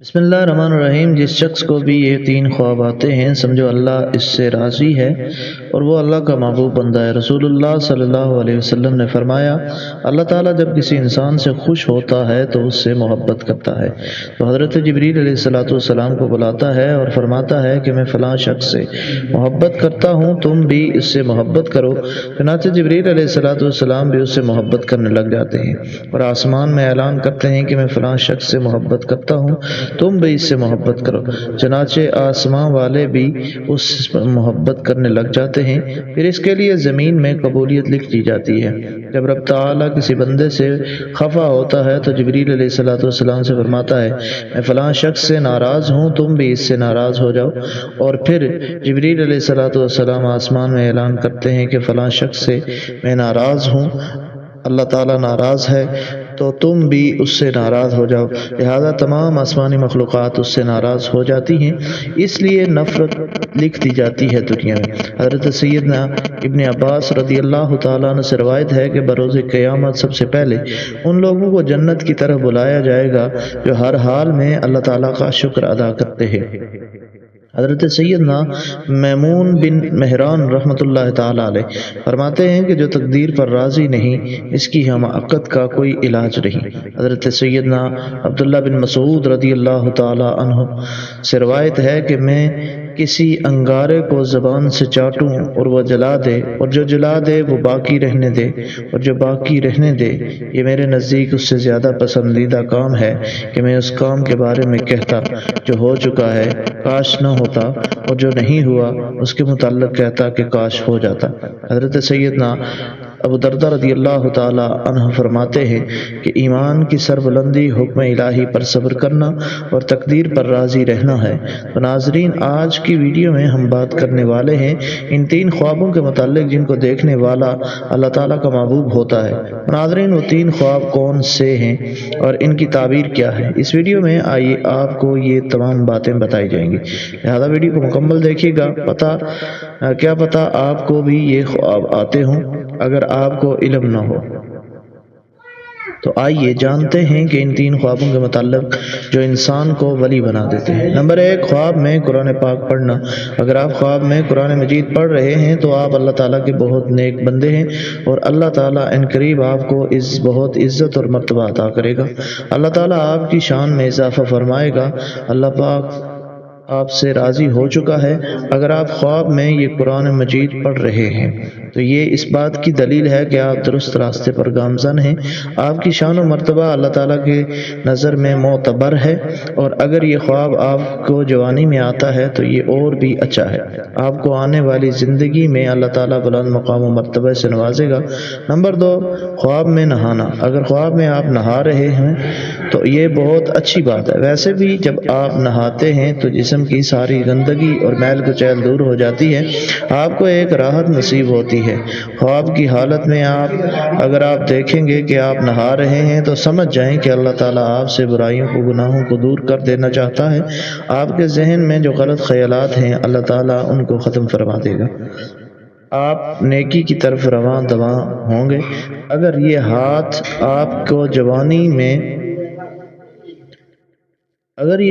بسم اللہ الرحمن الرحیم۔ جس شخص کو بھی یہ تین خواب آتے ہیں سمجھو اللہ اس سے راضی ہے اور وہ اللہ کا محبوب بندہ ہے۔ رسول اللہ صلی اللہ علیہ وسلم نے فرمایا، اللہ تعالیٰ جب کسی انسان سے خوش ہوتا ہے تو اس سے محبت کرتا ہے، تو حضرت جبریل علیہ السلام کو بلاتا ہے اور فرماتا ہے کہ میں فلاں شخص سے محبت کرتا ہوں، تم بھی اس سے محبت کرو۔ چنانچہ جبریل علیہ السلام بھی اس سے محبت کرنے لگ جاتے ہیں اور آسمان میں اعلان کرتے ہیں کہ میں فلاں شخص سے محبت کرتا ہوں، تم بھی اس سے محبت کرو۔ چنانچہ آسمان والے بھی اس محبت کرنے لگ جاتے ہیں، پھر اس کے لیے زمین میں قبولیت لکھ دی جاتی ہے۔ جب رب تعالیٰ کسی بندے سے خفا ہوتا ہے تو جبریل علیہ السلام سے فرماتا ہے، میں فلاں شخص سے ناراض ہوں، تم بھی اس سے ناراض ہو جاؤ۔ اور پھر جبریل علیہ السلام آسمان میں اعلان کرتے ہیں کہ فلاں شخص سے میں ناراض ہوں، اللہ تعالیٰ ناراض ہے تو تم بھی اس سے ناراض ہو جاؤ۔ لہذا تمام آسمانی مخلوقات اس سے ناراض ہو جاتی ہیں، اس لیے نفرت لکھ دی جاتی ہے دنیا میں۔ حضرت سیدنا ابن عباس رضی اللہ تعالیٰ عنہ سے روایت ہے کہ بروز قیامت سب سے پہلے ان لوگوں کو جنت کی طرف بلایا جائے گا جو ہر حال میں اللہ تعالیٰ کا شکر ادا کرتے ہیں۔ حضرت سیدنا میمون بن مہران رحمۃ اللہ تعالیٰ علیہ فرماتے ہیں کہ جو تقدیر پر راضی نہیں، اس کی حماقت کا کوئی علاج نہیں۔ حضرت سیدنا عبداللہ بن مسعود رضی اللہ تعالیٰ عنہ سے روایت ہے کہ میں کسی انگارے کو زبان سے چاٹوں اور وہ جلا دے، اور جو جلا دے وہ باقی رہنے دے، اور جو باقی رہنے دے، یہ میرے نزدیک اس سے زیادہ پسندیدہ کام ہے کہ میں اس کام کے بارے میں کہتا جو ہو چکا ہے کاش نہ ہوتا، اور جو نہیں ہوا اس کے متعلق کہتا کہ کاش ہو جاتا۔ حضرت سیدنا ابو دردہ رضی اللہ تعالیٰ عنہ فرماتے ہیں کہ ایمان کی سربلندی حکم الہی پر صبر کرنا اور تقدیر پر راضی رہنا ہے۔ تو ناظرین، آج کی ویڈیو میں ہم بات کرنے والے ہیں ان تین خوابوں کے متعلق جن کو دیکھنے والا اللہ تعالیٰ کا محبوب ہوتا ہے۔ ناظرین، وہ تین خواب کون سے ہیں اور ان کی تعبیر کیا ہے؟ اس ویڈیو میں آئیے آپ کو یہ تمام باتیں بتائی جائیں گی، لہذا ویڈیو کو مکمل دیکھیے گا۔ کیا پتہ آپ کو بھی یہ خواب آتے ہوں اگر آپ کو علم نہ ہو۔ تو آئیے جانتے ہیں کہ ان تین خوابوں کے متعلق جو انسان کو ولی بنا دیتے ہیں۔ نمبر 1، خواب میں قرآن پاک پڑھنا۔ اگر آپ خواب میں قرآن مجید پڑھ رہے ہیں تو آپ اللہ تعالیٰ کے بہت نیک بندے ہیں اور اللہ تعالیٰ ان قریب آپ کو بہت عزت اور مرتبہ عطا کرے گا۔ اللہ تعالیٰ آپ کی شان میں اضافہ فرمائے گا۔ اللہ پاک آپ سے راضی ہو چکا ہے۔ اگر آپ خواب میں یہ قرآن مجید پڑھ رہے ہیں تو یہ اس بات کی دلیل ہے کہ آپ درست راستے پر گامزن ہیں، آپ کی شان و مرتبہ اللہ تعالیٰ کے نظر میں معتبر ہے، اور اگر یہ خواب آپ کو جوانی میں آتا ہے تو یہ اور بھی اچھا ہے۔ آپ کو آنے والی زندگی میں اللہ تعالیٰ بلند مقام و مرتبہ سے نوازے گا۔ نمبر 2، خواب میں نہانا۔ اگر خواب میں آپ نہا رہے ہیں تو یہ بہت اچھی بات ہے۔ ویسے بھی جب آپ نہاتے ہیں تو جسم کی ساری گندگی اور میل کچیل دور ہو جاتی ہے، آپ کو ایک راحت نصیب ہوتی ہے۔ خواب کی حالت میں اگر آپ دیکھیں گے کہ آپ نہا رہے ہیں تو سمجھ جائیں کہ اللہ تعالیٰ آپ سے برائیوں کو، گناہوں کو دور کر دینا چاہتا ہے۔ آپ کے ذہن میں جو غلط خیالات ہیں اللہ تعالیٰ ان کو ختم فرما دے گا، آپ نیکی کی طرف رواں دواں ہوں گے۔ اگر یہ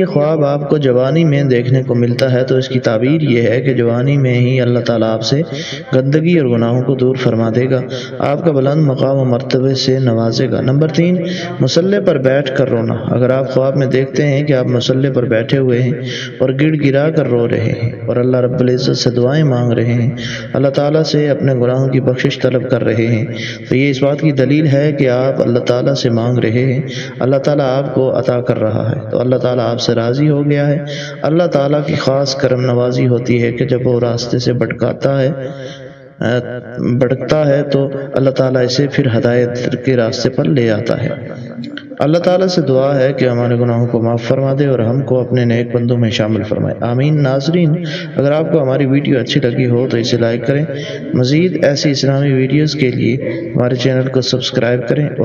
خواب آپ کو جوانی میں دیکھنے کو ملتا ہے تو اس کی تعبیر یہ ہے کہ جوانی میں ہی اللہ تعالیٰ آپ سے گندگی اور گناہوں کو دور فرما دے گا، آپ کا بلند مقام و مرتبے سے نوازے گا۔ نمبر 3، مصلی پر بیٹھ کر رونا۔ اگر آپ خواب میں دیکھتے ہیں کہ آپ مصلی پر بیٹھے ہوئے ہیں اور گڑ گڑا کر رو رہے ہیں اور اللہ رب العزت سے دعائیں مانگ رہے ہیں، اللہ تعالیٰ سے اپنے گناہوں کی بخشش طلب کر رہے ہیں، تو یہ اس بات کی دلیل ہے کہ آپ اللہ تعالیٰ سے مانگ رہے ہیں، اللہ تعالیٰ آپ کو عطا کر رہا ہے، تو اللہ تعالیٰ آپ سے راضی ہو گیا ہے۔ اللہ تعالیٰ کی خاص کرم نوازی ہوتی ہے کہ جب وہ راستے سے بھٹکتا ہے تو اللہ تعالیٰ اسے پھر ہدایت کے راستے پر لے آتا ہے۔ اللہ تعالیٰ سے دعا ہے کہ ہمارے گناہوں کو معاف فرما دے اور ہم کو اپنے نیک بندوں میں شامل فرمائے، آمین۔ ناظرین، اگر آپ کو ہماری ویڈیو اچھی لگی ہو تو اسے لائک کریں، مزید ایسی اسلامی ویڈیوز کے لیے ہمارے چینل کو سبسکرائب کریں اور